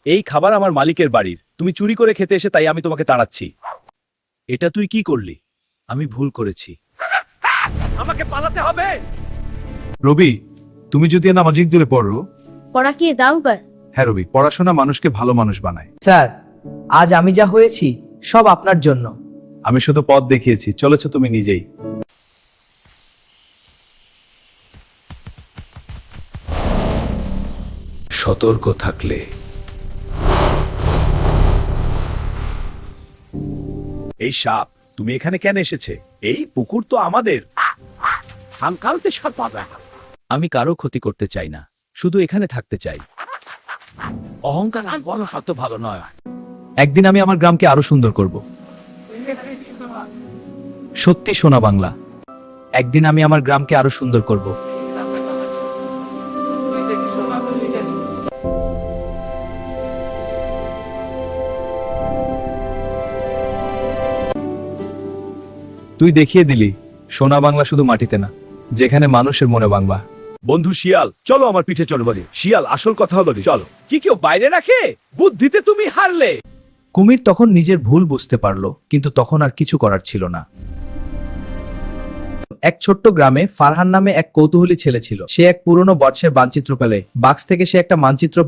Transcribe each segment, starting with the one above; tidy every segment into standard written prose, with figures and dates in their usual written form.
এই খাবার আমার মালিকের বাড়ির, তুমি চুরি করে খেতে এসে তাই আমি তোমাকে তাড়াচ্ছি। এটা তুই কি করলি? আমি ভুল করেছি, আমাকে পালাতে হবে। রবি, তুমি যদি নামাজিক দূরে পড়ো। পড়া কি দাও কর? হ্যাঁ রবি, পড়াশোনা মানুষকে ভালো মানুষ বানায়। স্যার, আজ আমি যা হয়েছি সব আপনার জন্য। আমি শুধু পথ দেখিয়েছি, চলেছো তুমি নিজেই। সতর্ক থাকলে। এই সাপ, তুমি এখানে কেন এসেছে? এই পুকুর তো আমাদের। আমি কারো ক্ষতি করতে চাই না, শুধু এখানে থাকতে চাই। অহংকার আর বড় সত্য ভালো নয়। একদিন আমি আমার গ্রামকে আরো সুন্দর করব। সত্যি সোনা বাংলা, একদিন আমি আমার গ্রামকে আরো সুন্দর করব। তুই দেখিয়ে দিলি সোনা বাংলা শুধু মাটিতে না, যেখানে মানুষের মনে বাংলা। বন্ধু শিয়াল, চলো আমার পিঠে চলো বলি। শিয়াল, আসল কথা হলো চলো। কি কেউ বাইরে রাখে? বুদ্ধিতে তুমি হারলে। কুমির তখন নিজের ভুল বুঝতে পারলো, কিন্তু তখন আর কিছু করার ছিল না। এক ছোট্ট গ্রামে ফারহান নামে এক কৌতূহলী ছেলে ছিল। সে এক পুরনো বর্ষের মানচিত্র পেলে বাক্স থেকে সে একটা মানচিত্র।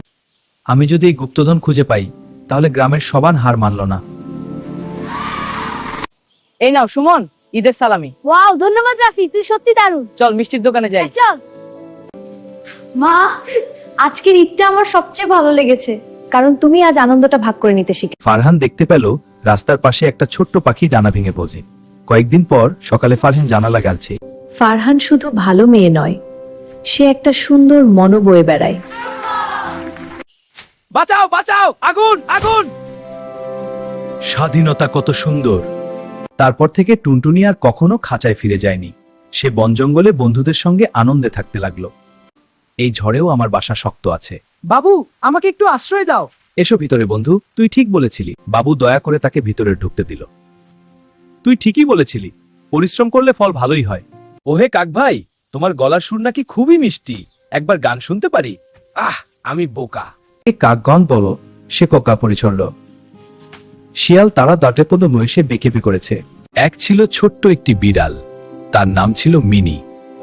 আমি যদি এই গুপ্তধন খুঁজে পাই, তাহলে গ্রামের সবান হার মানল না। এই নাও সুমন, ঈদের সালামি। ওয়াও, ধন্যবাদ রাফি, তুই সত্যি দারুণ। চল মিষ্টির দোকানে যাই। চল। মা, আজকের ঈদটা আমার সবচেয়ে ভালো লেগেছে, কারণ তুমি আজ আনন্দটা ভাগ করে নিতে শিখে। ফারহান দেখতে পেল রাস্তার পাশে একটা ছোট্ট পাখি ডানা ভেঙে পড়ে। কয়েকদিন পর সকালে ফারহান জানালা গালছে। ফারহান শুধু ভালো মেয়ে নয়, সে একটা সুন্দর মন বয়ে বেড়ায়। বাঁচাও বাঁচাও, আগুন আগুন! স্বাধীনতা কত সুন্দর। তারপর থেকে টুনটুনি আর কখনো খাঁচায় ফিরে যায়নি। সে বন জঙ্গলে বন্ধুদের সঙ্গে আনন্দে থাকতে লাগলো। এই ঝড়েও আমার বাসা শক্ত আছে। বাবু, আমাকে একটু আশ্রয় দাও। এসো ভিতরে বন্ধু, তুই ঠিক বলেছিলি। বাবু দয়া করে তাকে ভিতরে ঢুকতে দিল। তুই ঠিকই বলেছিলি, পরিশ্রম করলে ফল ভালোই হয়। ওহে কাক ভাই, তোমার গলার সুর নাকি খুবই মিষ্টি, একবার গান শুনতে পারি? আমি বোকা। কাক গান বলো, সে কোকা পরিচরল। শিয়াল তারা দাঁটে পদ মহিষে বেঁকেপি করেছে। এক ছিল ছোট্ট একটি বিড়াল, তার নাম ছিল মিনি।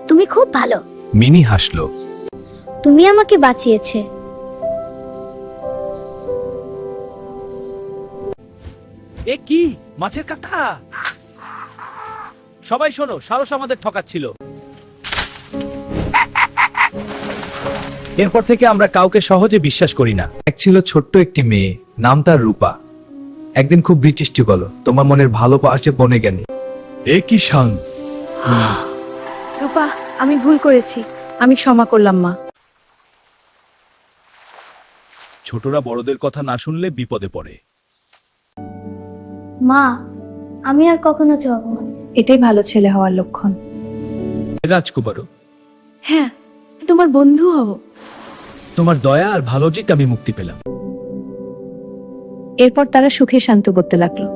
তুমি খুব ভালো। মিনি হাসলো। তুমি আমাকে বাঁচিয়েছে। এ কি মাছের কাঁটা? সবাই শোনো, সারস আমাদের ঠকাচ্ছিল। এরপর থেকে আমরা কাউকে সহজে বিশ্বাস করি না। এক ছিল ছোট্ট একটি মেয়ে, নাম তার রূপা। একদিন খুব বৃষ্টি হলো, তোমার মনের ভালোবাসে বনে জ্ঞানী। এ কি শান! রূপা, আমি ভুল করেছি, আমি ক্ষমা করলাম মা। ছোটরা বড়দের কথা না শুনলে বিপদে পড়ে। মা, আমি আর কখনো যাব না। এটাই ভালো ছেলে হওয়ার লক্ষণ। রাজকুমারও, হ্যাঁ, তোমার বন্ধু হব। তোমার দয়া আর ভালো জিত আমি মুক্তি পেলাম। এরপর তারা সুখে শান্ত করতে লাগলো।